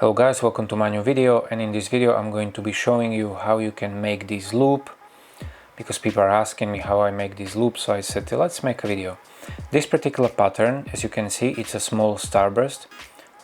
Hello guys, welcome to my new video, and in this video I'm going to be showing you how you can make this loop, because people are asking me how I make this loop, so I said let's make a video. This particular pattern, as you can see, it's a small starburst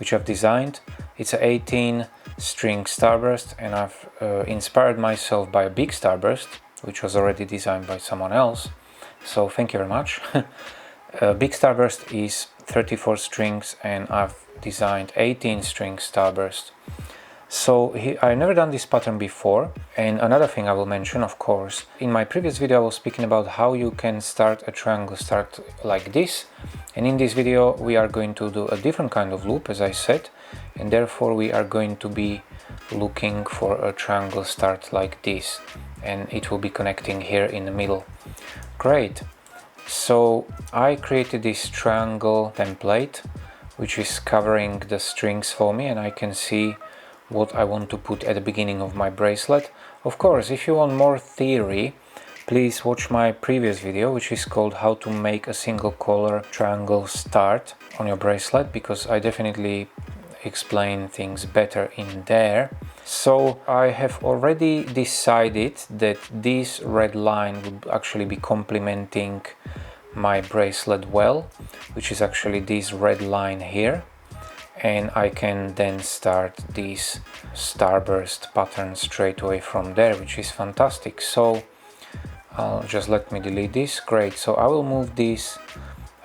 which I've designed. It's an 18 string starburst, and I've inspired myself by a big starburst which was already designed by someone else, so thank you very much. Big starburst is 34 strings and I've designed 18 string starburst. So I've never done this pattern before. And another thing I will mention, of course, in my previous video I was speaking about how you can start a triangle start like this, and in this video we are going to do a different kind of loop, as I said, and therefore we are going to be looking for a triangle start like this, and it will be connecting here in the middle. Great. So I created this triangle template which is covering the strings for me, and I can see what I want to put at the beginning of my bracelet. Of course, if you want more theory, please watch my previous video which is called how to make a single color triangle start on your bracelet, because I definitely explain things better in there. So I have already decided that this red line would actually be complementing my bracelet well, which is actually this red line here, and I can then start this starburst pattern straight away from there, which is fantastic. So just let me delete this. Great. So I will move this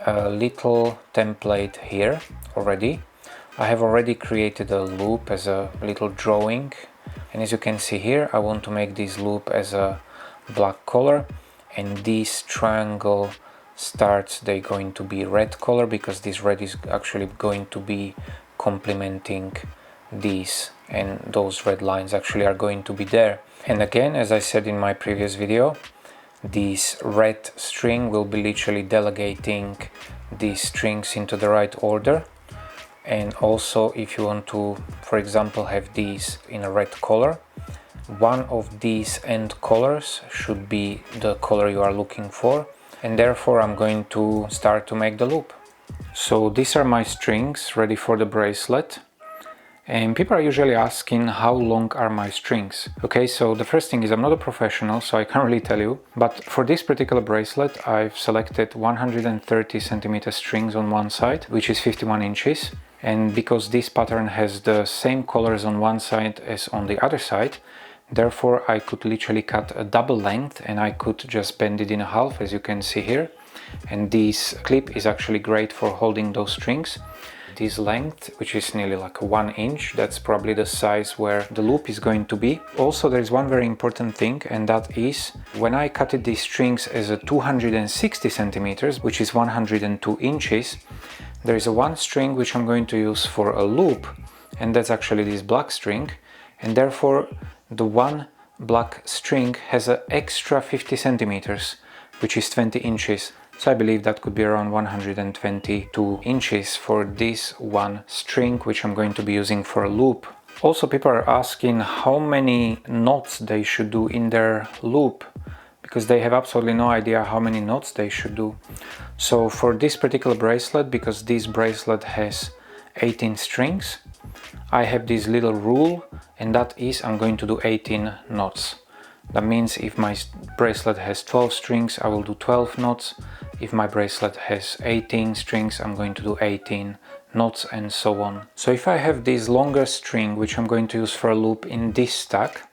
little template here already. I have already created a loop as a little drawing, and as you can see here, I want to make this loop as a black color, and this triangle starts, they're going to be red color, because this red is actually going to be complementing these, and those red lines actually are going to be there. And again, as I said in my previous video, this red string will be literally delegating these strings into the right order. And also, if you want to, for example, have these in a red color, one of these end colors should be the color you are looking for, and therefore I'm going to start to make the loop. So these are my strings ready for the bracelet, and people are usually asking how long are my strings. Okay, so the first thing is, I'm not a professional, so I can't really tell you, but for this particular bracelet I've selected 130 centimeter strings on one side, which is 51 inches. And because this pattern has the same colors on one side as on the other side, therefore I could literally cut a double length, and I could just bend it in half, as you can see here. And this clip is actually great for holding those strings. This length, which is nearly like 1 inch, that's probably the size where the loop is going to be. Also, there is one very important thing, and that is, when I cutted these strings as a 260 centimeters, which is 102 inches, there is a one string which I'm going to use for a loop, and that's actually this black string, and therefore the one black string has an extra 50 centimeters, which is 20 inches. So I believe that could be around 122 inches for this one string, which I'm going to be using for a loop. Also, people are asking how many knots they should do in their loop, because they have absolutely no idea how many knots they should do. So for this particular bracelet, because this bracelet has 18 strings, I have this little rule, and that is, I'm going to do 18 knots. That means if my bracelet has 12 strings, I will do 12 knots. If my bracelet has 18 strings, I'm going to do 18 knots, and so on. So if I have this longer string, which I'm going to use for a loop in this stack,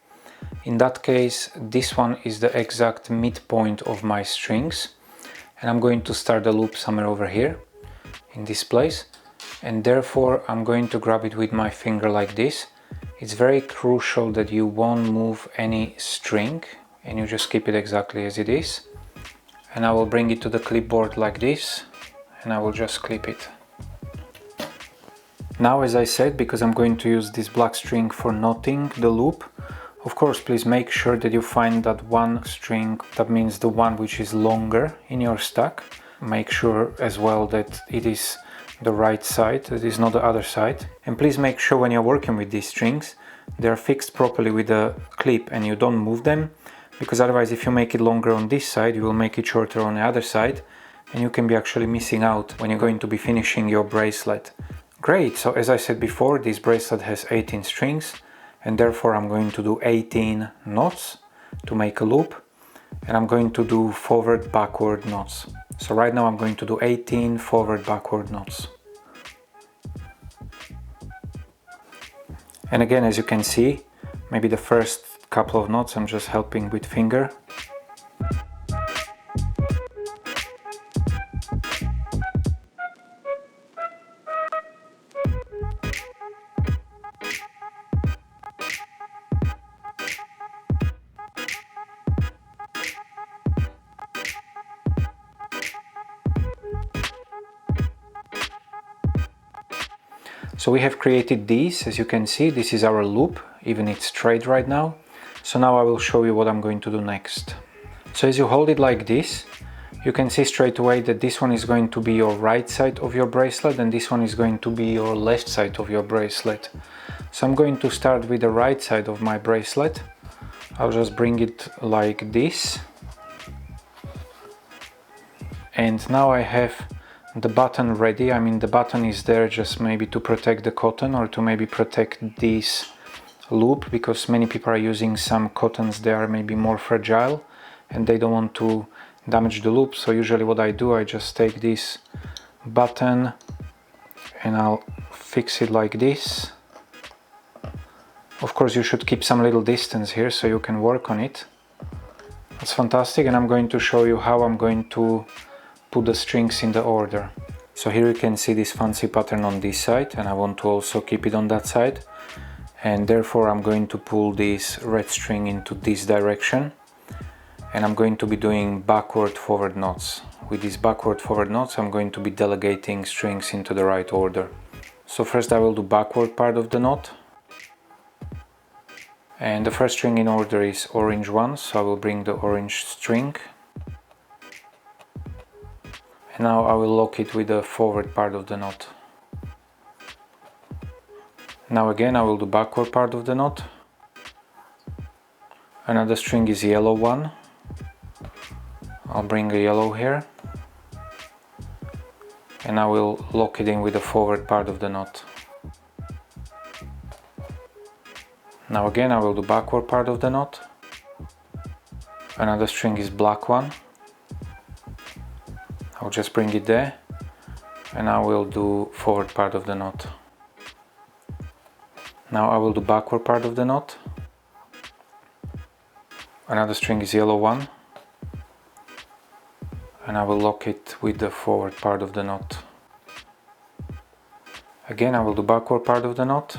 in that case, this one is the exact midpoint of my strings, and I'm going to start the loop somewhere over here, in this place, and therefore I'm going to grab it with my finger like this. It's very crucial that you won't move any string, and you just keep it exactly as it is. And I will bring it to the clipboard like this, and I will just clip it. Now, as I said, because I'm going to use this black string for knotting the loop, of course, please make sure that you find that one string, that means the one which is longer in your stack. Make sure as well that it is the right side, that is not the other side. And please make sure when you're working with these strings, they're fixed properly with the clip and you don't move them, because otherwise if you make it longer on this side, you will make it shorter on the other side, and you can be actually missing out when you're going to be finishing your bracelet. Great, so as I said before, this bracelet has 18 strings and therefore I'm going to do 18 knots to make a loop, and I'm going to do forward backward knots. So right now I'm going to do 18 forward backward knots. And again, as you can see, maybe the first couple of knots I'm just helping with finger. So we have created these, as you can see, this is our loop, even it's straight right now. So now I will show you what I'm going to do next. So as you hold it like this, you can see straight away that this one is going to be your right side of your bracelet and this one is going to be your left side of your bracelet. So I'm going to start with the right side of my bracelet. I'll just bring it like this. And now I have the button ready. I mean, the button is there just maybe to protect the cotton or to maybe protect this loop, because many people are using some cottons, they are maybe more fragile and they don't want to damage the loop. So usually what I do, I just take this button and I'll fix it like this. Of course you should keep some little distance here so you can work on it. That's fantastic, and I'm going to show you how I'm going to put the strings in the order. So here you can see this fancy pattern on this side, and I want to also keep it on that side, and therefore I'm going to pull this red string into this direction, and I'm going to be doing backward forward knots. With these backward forward knots I'm going to be delegating strings into the right order. So first I will do backward part of the knot, and the first string in order is orange one, so I will bring the orange string. Now I will lock it with the forward part of the knot. Now again I will do backward part of the knot. Another string is yellow one. I'll bring a yellow here. And I will lock it in with the forward part of the knot. Now again I will do backward part of the knot. Another string is black one. I'll just bring it there, and I will do forward part of the knot. Now I will do backward part of the knot. Another string is yellow one, and I will lock it with the forward part of the knot. Again I will do backward part of the knot.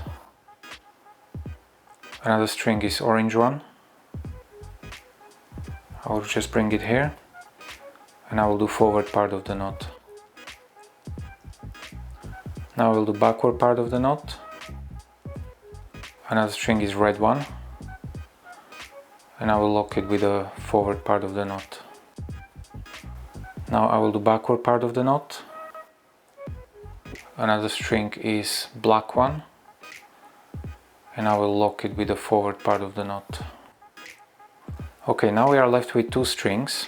Another string is orange one. I will just bring it here, and I will do forward part of the knot. Now I will do backward part of the knot. Another string is red one, and I will lock it with the forward part of the knot. Now I will do backward part of the knot. Another string is black one, and I will lock it with the forward part of the knot. Okay, now we are left with two strings.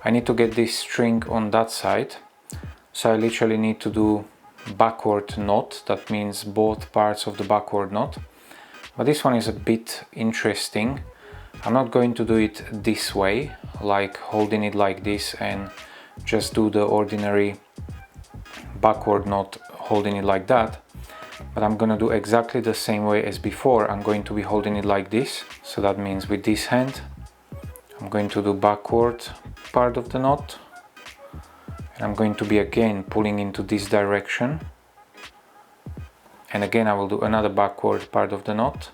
I need to get this string on that side, so I literally need to do backward knot. That means both parts of the backward knot. But this one is a bit interesting. I'm not going to do it this way, like holding it like this and just do the ordinary backward knot holding it like that. But I'm gonna do exactly the same way as before. I'm going to be holding it like this. So that means with this hand I'm going to do backward part of the knot, and I'm going to be again pulling into this direction, and again I will do another backward part of the knot.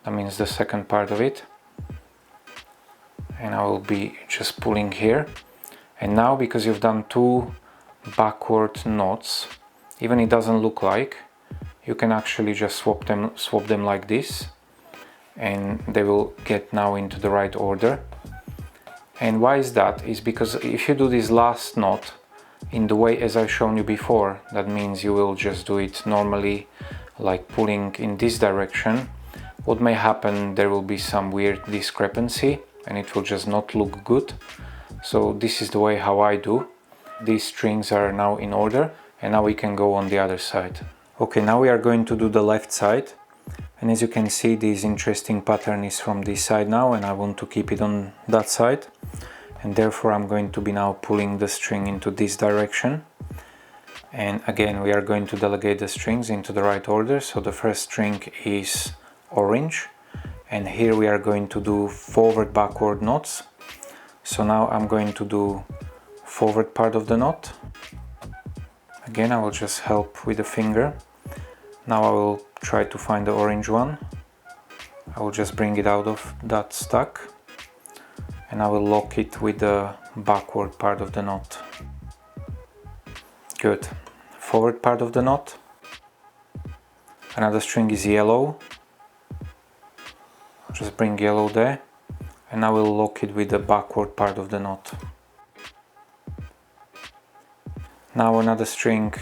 That means the second part of it, and I will be just pulling here. And now, because you've done two backward knots, even it doesn't look like, you can actually just swap them like this, and they will get now into the right order. And why is that? Is because if you do this last knot in the way as I've shown you before, that means you will just do it normally, like pulling in this direction. What may happen, there will be some weird discrepancy and it will just not look good. So this is the way how I do. These strings are now in order, and now we can go on the other side. Okay, now we are going to do the left side, and as you can see, this interesting pattern is from this side now, and I want to keep it on that side, and therefore I'm going to be now pulling the string into this direction. And again, we are going to delegate the strings into the right order. So the first string is orange, and here we are going to do forward backward knots. So now I'm going to do forward part of the knot. Again, I will just help with the finger. Now I will try to find the orange one. I will just bring it out of that stack, and I will lock it with the backward part of the knot. Good. Forward part of the knot. Another string is yellow. I'll just bring yellow there, and I will lock it with the backward part of the knot. Now another string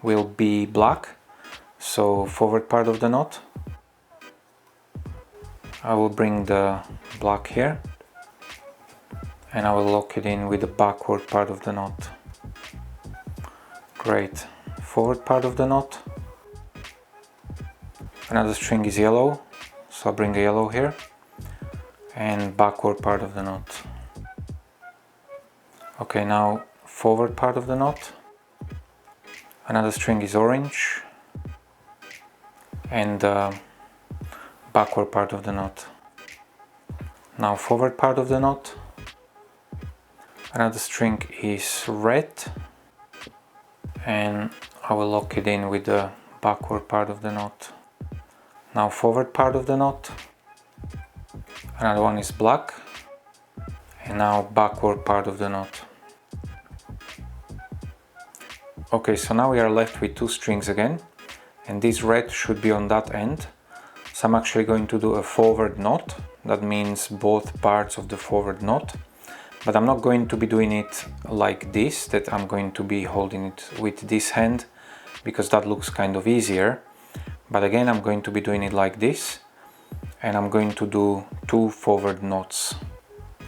will be black, so forward part of the knot. I will bring the black here, and I will lock it in with the backward part of the knot. Great. Forward part of the knot. Another string is yellow, so I'll bring the yellow here, and backward part of the knot. Okay, now forward part of the knot. Another string is orange, and backward part of the knot. Now forward part of the knot. Another string is red, and I will lock it in with the backward part of the knot. Now forward part of the knot. Another one is black, and now backward part of the knot. Okay, so now we are left with two strings again, and this red should be on that end. So I'm actually going to do a forward knot. That means both parts of the forward knot, but I'm not going to be doing it like this, that I'm going to be holding it with this hand, because that looks kind of easier. But again, I'm going to be doing it like this, and I'm going to do two forward knots,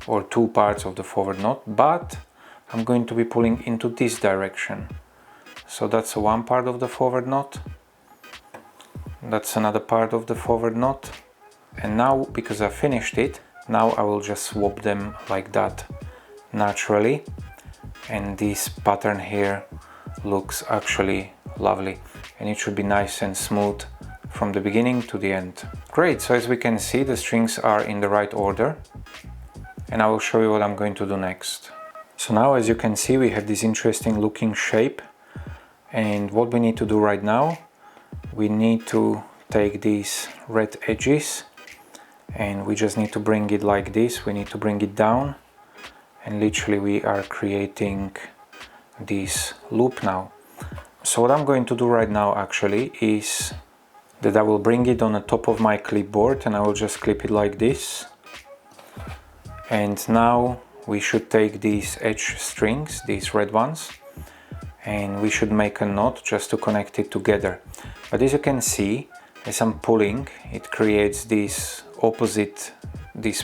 or two parts of the forward knot, but I'm going to be pulling into this direction. So that's one part of the forward knot, that's another part of the forward knot, and now, because I finished it, now I will just swap them like that naturally, and this pattern here looks actually lovely, and it should be nice and smooth from the beginning to the end. Great, so as we can see, the strings are in the right order, and I will show you what I'm going to do next. So now, as you can see, we have this interesting looking shape, and what we need to do right now, we need to take these red edges, and we just need to bring it like this. We need to bring it down, and literally we are creating this loop now. So what I'm going to do right now actually is that I will bring it on the top of my clipboard, and I will just clip it like this. And now we should take these edge strings, these red ones, and we should make a knot just to connect it together. But as you can see, as I'm pulling, it creates this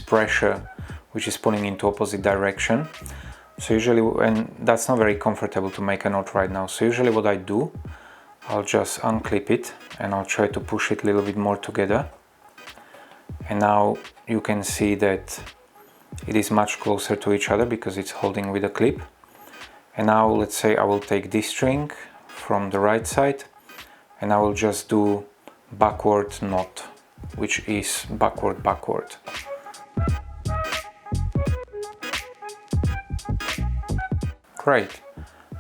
pressure which is pulling into opposite direction. So usually, and that's not very comfortable to make a knot right now, so usually what I do, I'll just unclip it and I'll try to push it a little bit more together, and now you can see that it is much closer to each other because it's holding with a clip. And now let's say I will take this string from the right side, and I will just do backward knot, which is backward. Great,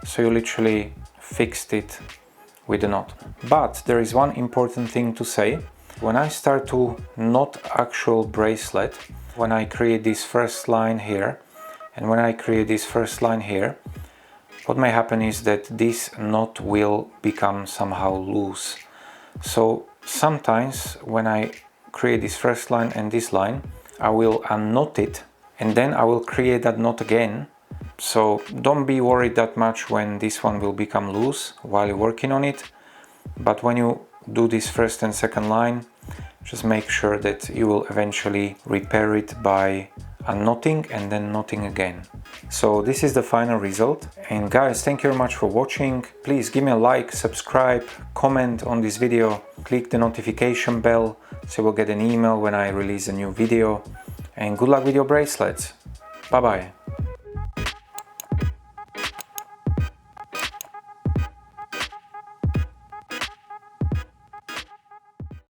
so you literally fixed it with the knot. But there is one important thing to say. When I start to knot actual bracelet, when I create this first line here, and when I create this first line here, what may happen is that this knot will become somehow loose. So sometimes when I create this first line and this line, I will unknot it, and then I will create that knot again. So don't be worried that much when this one will become loose while you're working on it. But when you do this first and second line, just make sure that you will eventually repair it by unknotting and then knotting again. So this is the final result. And guys, thank you very much for watching. Please give me a like, subscribe, comment on this video, click the notification bell so you'll get an email when I release a new video. And good luck with your bracelets. Bye bye.